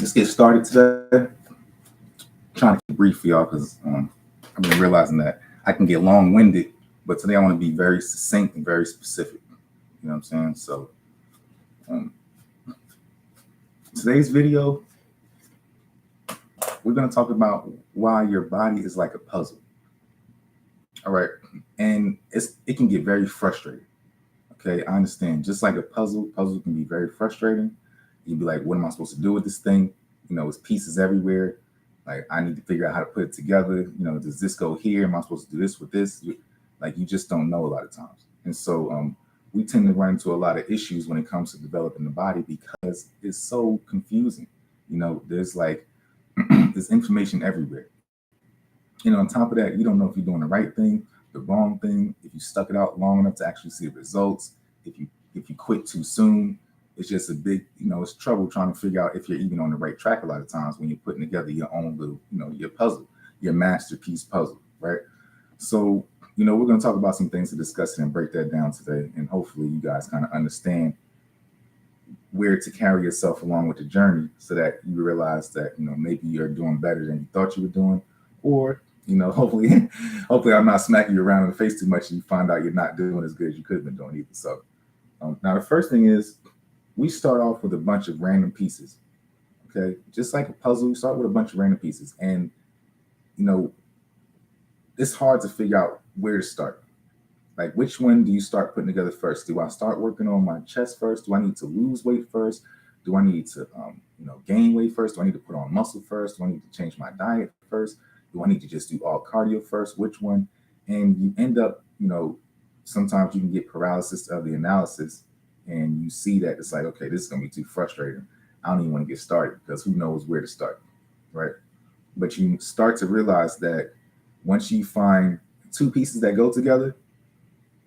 Let's get started today. Trying to keep brief for y'all because I've been realizing that I can get long winded, but today I want to be very succinct and very specific. You know what I'm saying? So, um, today's video, we're going to talk about why your body is like a puzzle. All right. And it can get very frustrating. Okay. I understand. Just like a puzzle can be very frustrating. You'd be like, what am I supposed to do with this thing? It's pieces everywhere. Like, I need to figure out how to put it together. Does this go here? Am I supposed to do this with this? You just don't know a lot of times. And so we tend to run into a lot of issues when it comes to developing the body because it's so confusing. There's like, there's information everywhere. On top of that, you don't know if you're doing the right thing, the wrong thing, if you stuck it out long enough to actually see the results, if you quit too soon. It's just a big, it's trouble trying to figure out if you're even on the right track a lot of times when you're putting together your own little, your puzzle, your masterpiece puzzle, right? So, we're going to talk about some things to discuss and break that down today. And hopefully you guys kind of understand where to carry yourself along with the journey so that you realize that, maybe you're doing better than you thought you were doing. Or, hopefully, hopefully I'm not smacking you around in the face too much and you find out you're not doing as good as you could have been doing either. So now the first thing is, we start off with a bunch of random pieces. Okay. Just like a puzzle, you start with a bunch of random pieces. And, it's hard to figure out where to start. Like, which one do you start putting together first? Do I start working on my chest first? Do I need to lose weight first? Do I need to, gain weight first? Do I need to put on muscle first? Do I need to change my diet first? Do I need to just do all cardio first? Which one? And you end up, sometimes you can get paralysis of the analysis. And you see that it's like, okay, this is going to be too frustrating. I don't even want to get started because who knows where to start, right? But you start to realize that once you find two pieces that go together,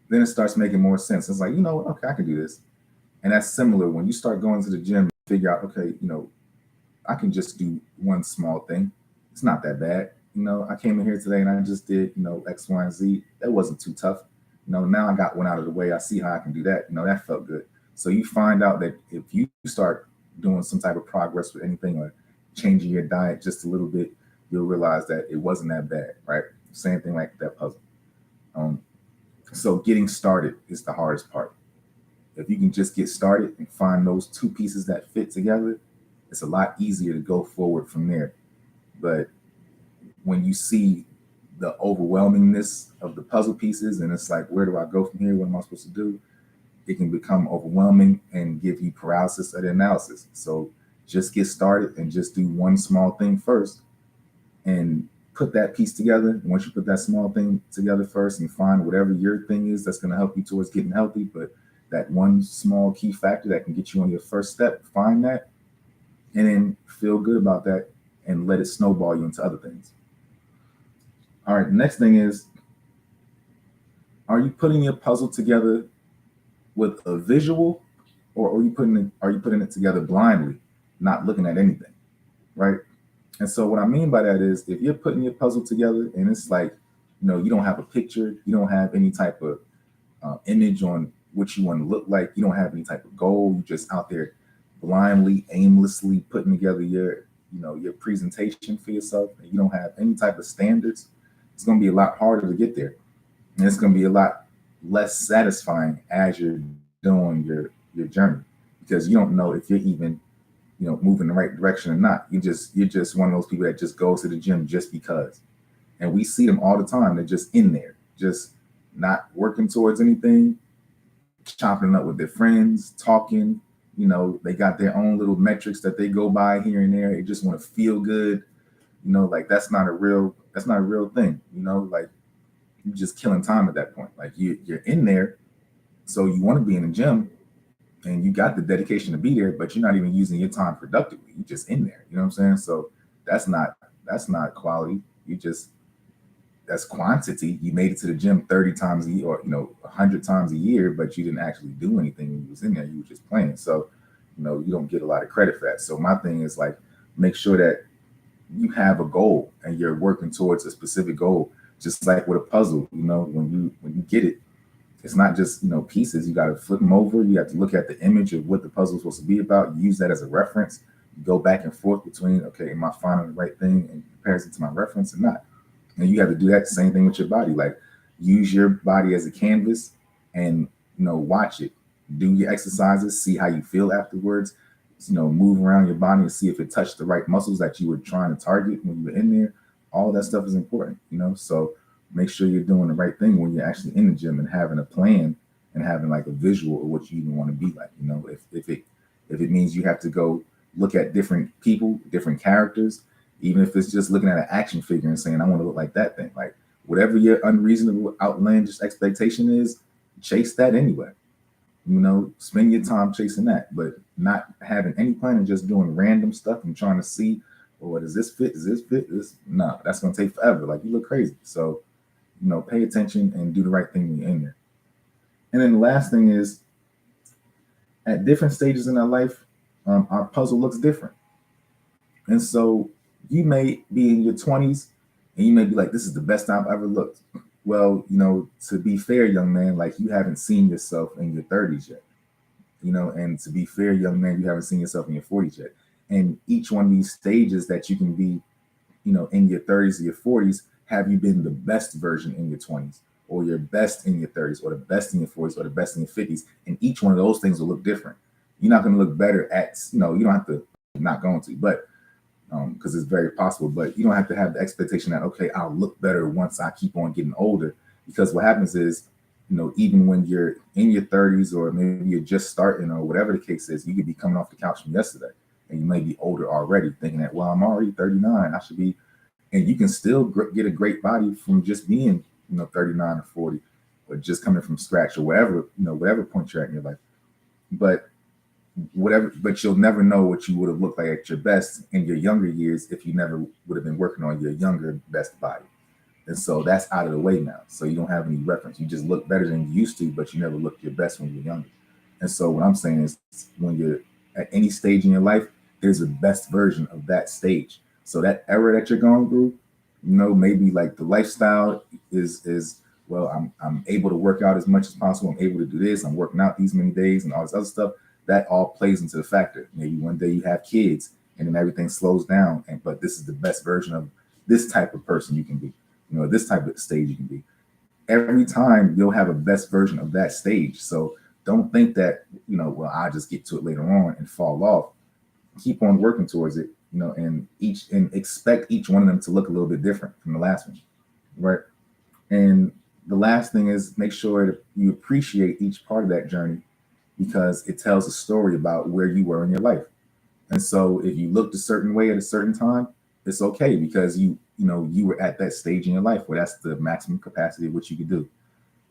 then it starts making more sense. It's like, okay, I can do this. And that's similar when you start going to the gym, figure out, okay, I can just do one small thing. It's not that bad. I came in here today and I just did, X, Y, and Z. That wasn't too tough. Now I got one out of the way. I see how I can do that. That felt good. So you find out that if you start doing some type of progress with anything or changing your diet just a little bit, you'll realize that it wasn't that bad, right? Same thing like that puzzle. So getting started is the hardest part. If you can just get started and find those two pieces that fit together, it's a lot easier to go forward from there. But when you see the overwhelmingness of the puzzle pieces and it's like, where do I go from here? What am I supposed to do? It can become overwhelming and give you paralysis of the analysis. So just get started and just do one small thing first and put that piece together. Once you put that small thing together first and find whatever your thing is that's going to help you towards getting healthy, but that one small key factor that can get you on your first step, find that and then feel good about that and let it snowball you into other things. All right, the next thing is, are you putting your puzzle together with a visual, or are you putting it together blindly, not looking at anything, right? And so what I mean by that is, if you're putting your puzzle together and it's like, you don't have a picture, you don't have any type of image on what you want to look like, you don't have any type of goal, you're just out there blindly, aimlessly putting together your presentation for yourself, and you don't have any type of standards, it's going to be a lot harder to get there. And it's going to be a lot less satisfying as you're doing your journey, because you don't know if you're even, moving the right direction or not. You're just one of those people that just goes to the gym just because. And we see them all the time. They're just in there, just not working towards anything, chopping up with their friends, talking. They got their own little metrics that they go by here and there. They just want to feel good. Like that's not a real thing. Like you're just killing time at that point. Like you're in there, so you want to be in the gym, and you got the dedication to be there, but you're not even using your time productively. You're just in there. You know what I'm saying? So that's not quality. That's quantity. You made it to the gym 30 times a year, or 100 times a year, but you didn't actually do anything when you was in there. You were just playing. So you don't get a lot of credit for that. So my thing is, like, make sure that you have a goal and you're working towards a specific goal. Just like with a puzzle, when you get it, it's not just pieces. You got to flip them over. You have to look at the image of what the puzzle is supposed to be about. Use that as a reference. go back and forth between, okay, am I finding the right thing in comparison to my reference or not? And you have to do that same thing with your body. Like, use your body as a canvas and, watch it. Do your exercises, see how you feel afterwards. Move around your body and see if it touched the right muscles that you were trying to target when you were in there. All that stuff is important. So make sure you're doing the right thing when you're actually in the gym and having a plan and having like a visual of what you even want to be like. If it means you have to go look at different people, different characters, even if it's just looking at an action figure and saying, I want to look like that thing. Like, whatever your unreasonable, outlandish expectation is, chase that anyway. Spend your time chasing that, but not having any plan and just doing random stuff and trying to see, well, does this fit? Does this fit? No, that's going to take forever. Like, you look crazy. So, pay attention and do the right thing when you're in there. And then the last thing is, at different stages in our life, our puzzle looks different. And so you may be in your 20s and you may be like, this is the best I've ever looked. Well, to be fair, young man, like, you haven't seen yourself in your 30s yet. And to be fair, young man, you haven't seen yourself in your 40s yet. And each one of these stages that you can be, in your 30s or your 40s, have you been the best version in your 20s, or your best in your 30s, or the best in your 40s, or the best in your 50s? And each one of those things will look different. You're not going to look better at, you don't have to, not going to, but because it's very possible, but you don't have to have the expectation that, okay, I'll look better once I keep on getting older. Because what happens is, even when you're in your 30s, or maybe you're just starting, or whatever the case is, you could be coming off the couch from yesterday and you may be older already, thinking that, well, I'm already 39, I should be. And you can still get a great body from just being, 39 or 40, or just coming from scratch, or whatever point you're at in your life. But you'll never know what you would have looked like at your best in your younger years if you never would have been working on your younger best body. And so that's out of the way now. So you don't have any reference. You just look better than you used to, but you never looked your best when you were younger. And so what I'm saying is, when you're at any stage in your life, there's a best version of that stage. So that era that you're going through, maybe like the lifestyle is well, I'm able to work out as much as possible. I'm able to do this. I'm working out these many days and all this other stuff. That all plays into the factor. Maybe one day you have kids and then everything slows down. But this is the best version of this type of person you can be. This type of stage you can be. Every time you'll have a best version of that stage. So don't think that, well, I'll just get to it later on and fall off. Keep on working towards it, and expect each one of them to look a little bit different from the last one. Right. And the last thing is, make sure that you appreciate each part of that journey, because it tells a story about where you were in your life. And so if you looked a certain way at a certain time, it's okay, because you were at that stage in your life where that's the maximum capacity of what you could do.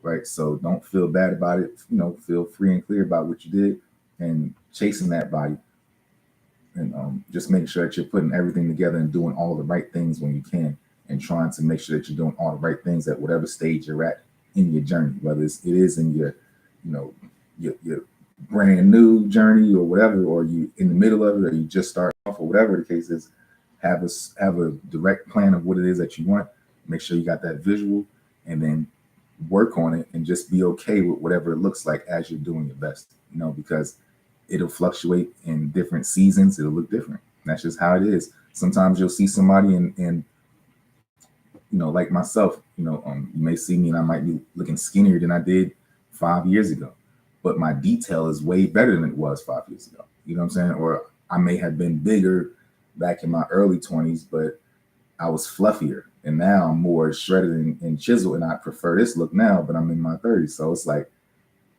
Right. So don't feel bad about it. Feel free and clear about what you did and chasing that body. And just making sure that you're putting everything together and doing all the right things when you can, and trying to make sure that you're doing all the right things at whatever stage you're at in your journey, whether it is in your, your brand new journey or whatever, or you in the middle of it, or you just start off, or whatever the case is. Have a direct plan of what it is that you want. Make sure you got that visual, and then work on it, and just be okay with whatever it looks like as you're doing your best. Because it'll fluctuate in different seasons. It'll look different. That's just how it is. Sometimes you'll see somebody and like myself, you may see me and I might be looking skinnier than I did 5 years ago, but my detail is way better than it was 5 years ago. You know what I'm saying? Or I may have been bigger back in my early 20s, but I was fluffier, and now I'm more shredded and chiseled, and I prefer this look now, but I'm in my 30s. So it's like,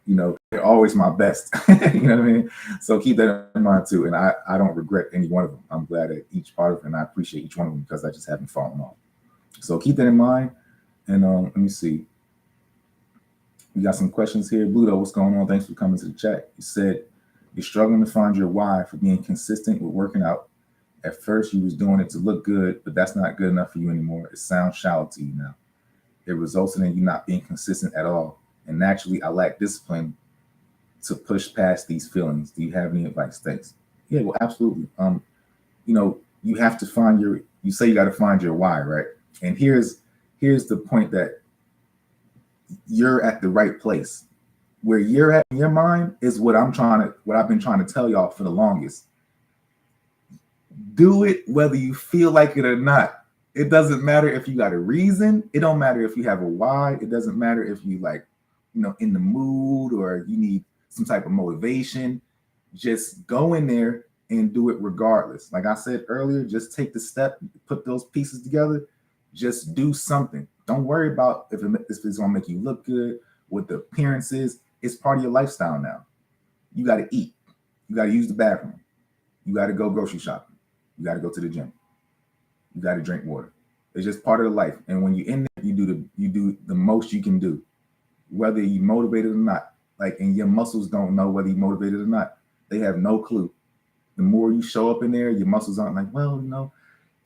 they're always my best. You know what I mean? So keep that in mind too. And I don't regret any one of them. I'm glad at each part of it, and I appreciate each one of them, because I just haven't fallen off. So keep that in mind. And let me see. We got some questions here. Bluto, what's going on? Thanks for coming to the chat. You said you're struggling to find your why for being consistent with working out. At first, you was doing it to look good, but that's not good enough for you anymore. It sounds shallow to you now. It resulted in you not being consistent at all. And naturally, I lack discipline to push past these feelings. Do you have any advice? Thanks. Yeah, well, absolutely. You have to find you say you got to find your why, right? And here's the point, that you're at the right place. Where you're at in your mind is what I've been trying to tell y'all for the longest. Do it whether you feel like it or not. It doesn't matter if you got a reason. It don't matter if you have a why. It doesn't matter if you like, in the mood or you need some type of motivation. Just go in there and do it regardless. Like I said earlier, just take the step, put those pieces together, just do something. Don't worry about if it's gonna make you look good, what the appearance is. It's part of your lifestyle now. You got to eat. You got to use the bathroom. You got to go grocery shopping. You got to go to the gym. You got to drink water. It's just part of the life. And when you're in there, you do the most you can do, whether you're motivated or not. Like, and your muscles don't know whether you're motivated or not. They have no clue. The more you show up in there, your muscles aren't like, well,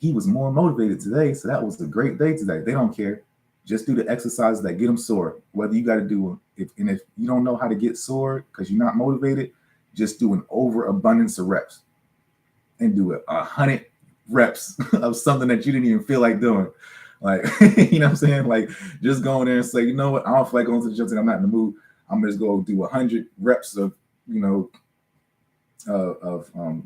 he was more motivated today, so that was a great day today. They don't care. Just do the exercises that get them sore. Whether you got to do if you don't know how to get sore because you're not motivated, just do an overabundance of reps and do 100 reps of something that you didn't even feel like doing. Like, you know what I'm saying? Like, just go in there and say, you know what? I don't feel like going to the gym today. I'm not in the mood. I'm just going to do 100 reps of,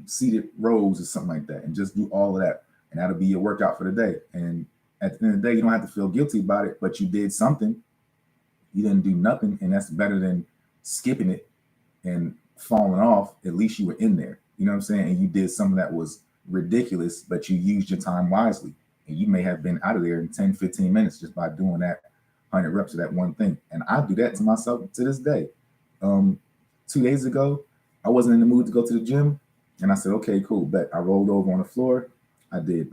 seated rows or something like that, and just do all of that. And that'll be your workout for the day. And at the end of the day, you don't have to feel guilty about it, but you did something. You didn't do nothing, and that's better than skipping it and falling off. At least you were in there. You know what I'm saying? And you did something that was ridiculous, but you used your time wisely. And you may have been out of there in 10, 15 minutes just by doing that 100 reps of that one thing. And I do that to myself to this day. 2 days ago, I wasn't in the mood to go to the gym. And I said, okay, cool, bet. I rolled over on the floor. I did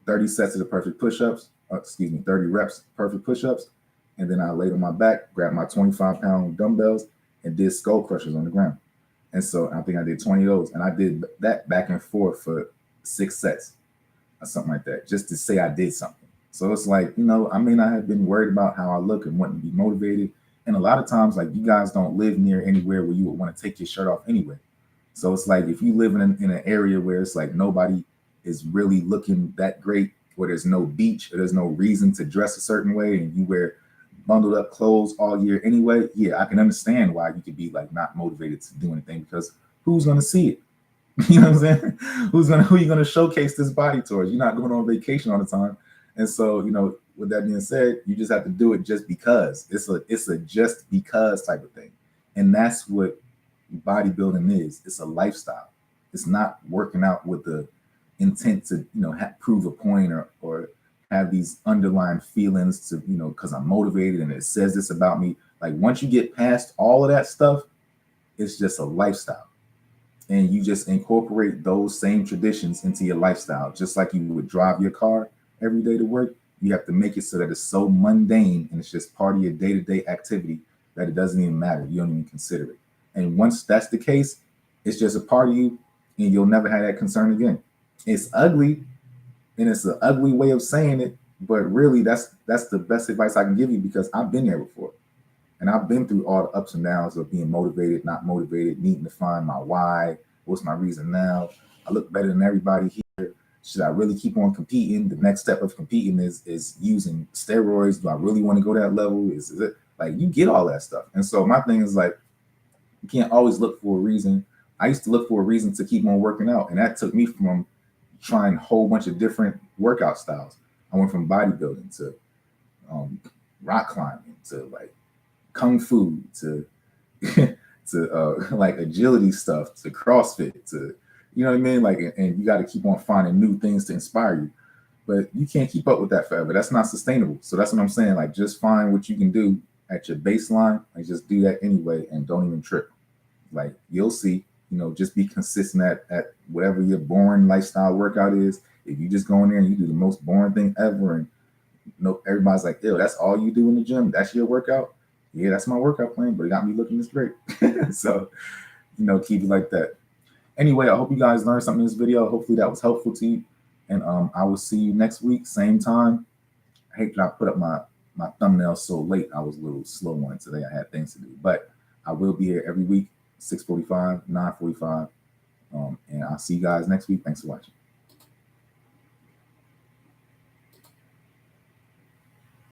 30 sets of the perfect push-ups, 30 reps, perfect push-ups. And then I laid on my back, grabbed my 25-pound dumbbells, and did skull crushers on the ground. And so I think I did 20 of those. And I did that back and forth for 6 sets or something like that, just to say I did something. So it's like, I may not have been worried about how I look and wanting to be motivated. And a lot of times, like, you guys don't live near anywhere where you would want to take your shirt off anyway. So it's like, if you live in an area where it's like nobody is really looking that great, where there's no beach or there's no reason to dress a certain way, and you wear bundled up clothes all year anyway, yeah, I can understand why you could be like not motivated to do anything, because who's going to see it? You know what I'm saying? Who are you going to showcase this body towards? You're not going on vacation all the time. And so, with that being said, you just have to do it just because. It's a just because type of thing. And that's what bodybuilding is. It's a lifestyle. It's not working out with the intent to, prove a point or have these underlying feelings to, because I'm motivated and it says this about me. Like, once you get past all of that stuff, it's just a lifestyle. And you just incorporate those same traditions into your lifestyle. Just like you would drive your car every day to work, you have to make it so that it's so mundane and it's just part of your day-to-day activity that it doesn't even matter. You don't even consider it. And once that's the case, it's just a part of you, and you'll never have that concern again. It's ugly, and it's an ugly way of saying it, but really that's the best advice I can give you, because I've been there before. And I've been through all the ups and downs of being motivated, not motivated, needing to find my why. What's my reason now? I look better than everybody here. Should I really keep on competing? The next step of competing is using steroids. Do I really want to go that level? Is it like, you get all that stuff? And so my thing is like, you can't always look for a reason. I used to look for a reason to keep on working out. And that took me from trying a whole bunch of different workout styles. I went from bodybuilding to rock climbing to like kung fu to like agility stuff to CrossFit to, you know what I mean? Like, and you got to keep on finding new things to inspire you, but you can't keep up with that forever. That's not sustainable. So that's what I'm saying. Like, just find what you can do at your baseline and just do that anyway, and don't even trip. Like, you'll see, just be consistent at whatever your boring lifestyle workout is. If you just go in there and you do the most boring thing ever, and everybody's like, ew, that's all you do in the gym? That's your workout? Yeah, that's my workout plan, but it got me looking this great. So, keep it like that. Anyway, I hope you guys learned something in this video. Hopefully that was helpful to you. And I will see you next week, same time. I hate that I put up my thumbnail so late. I was a little slow on it today. I had things to do. But I will be here every week, 6:45, 9:45. And I'll see you guys next week. Thanks for watching.